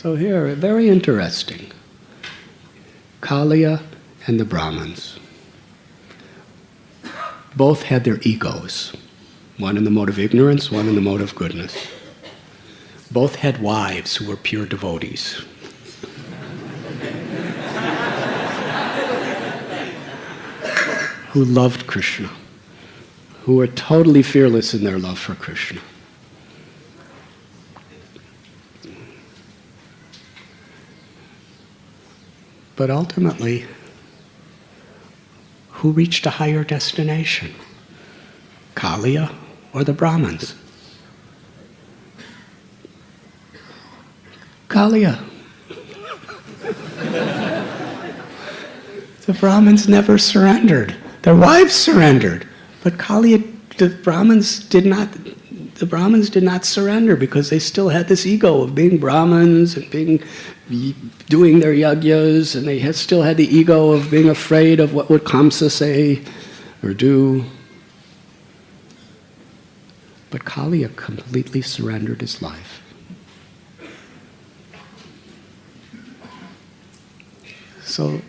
So here, very interesting. Kaliya and the Brahmins both had their egos. One in the mode of ignorance, one in the mode of goodness. Both had wives who were pure devotees. Who loved Krishna. Who were totally fearless in their love for Krishna. But ultimately, who reached a higher destination? Kaliya or the Brahmins? Kaliya. The Brahmins never surrendered. Their wives surrendered. But Kaliya, the Brahmins did not surrender because they still had this ego of being Brahmins and doing their yagyas, and they still had the ego of being afraid of what would Kamsa say or do. But Kaliya completely surrendered his life. So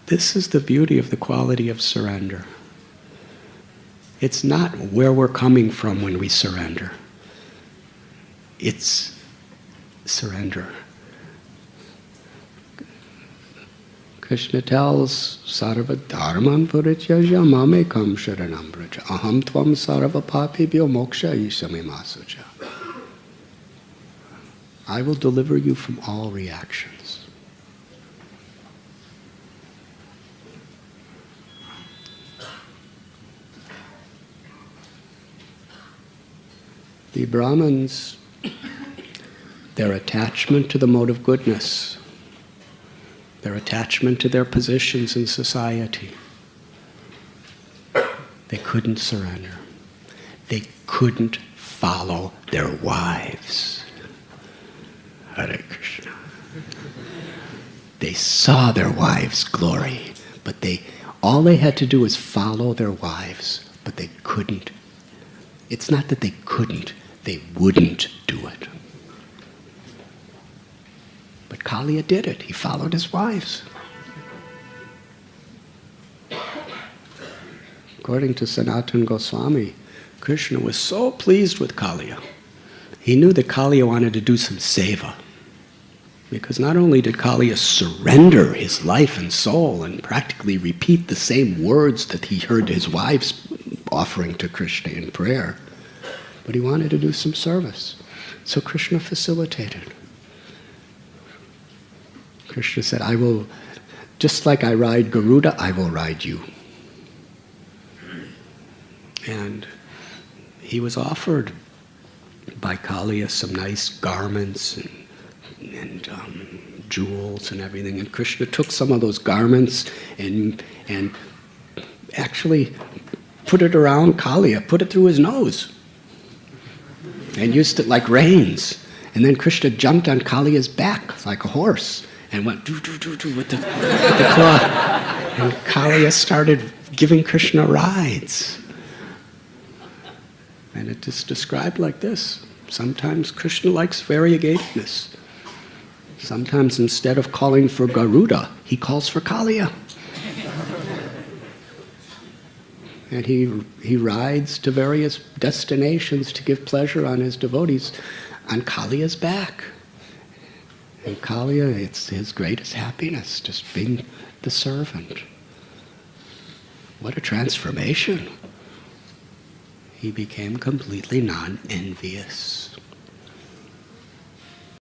this is the beauty of the quality of surrender. It's not where we're coming from when we surrender. It's surrender. Krishna tells Sarva Dharman Purityajya Mamekam Sharanam Braja Aham Tvam Sarva Papibhyo Moksha Isamimasuja. I will deliver you from all reactions. The Brahmins, their attachment to the mode of goodness, their attachment to their positions in society, they couldn't surrender. They couldn't follow their wives. Hare Krishna. They saw their wives' glory, but all they had to do was follow their wives, but they couldn't. It's not that they couldn't, they wouldn't do it. But Kaliya did it. He followed his wives. According to Sanatana Goswami, Krishna was so pleased with Kaliya. He knew that Kaliya wanted to do some seva. Because not only did Kaliya surrender his life and soul and practically repeat the same words that he heard his wives offering to Krishna in prayer, but he wanted to do some service. So Krishna facilitated. Krishna said, I will, just like I ride Garuda, I will ride you. And he was offered by Kaliya some nice garments and jewels and everything. And Krishna took some of those garments and actually put it around Kaliya, put it through his nose, and used it like reins. And then Krishna jumped on Kaliya's back like a horse and went doo-doo-doo-doo with the cloth. And Kaliya started giving Krishna rides. And it is described like this. Sometimes Krishna likes variegatedness. Sometimes instead of calling for Garuda, he calls for Kaliya. And he rides to various destinations to give pleasure on his devotees on Kaliya's back. And Kaliya, it's his greatest happiness, just being the servant. What a transformation. He became completely non-envious.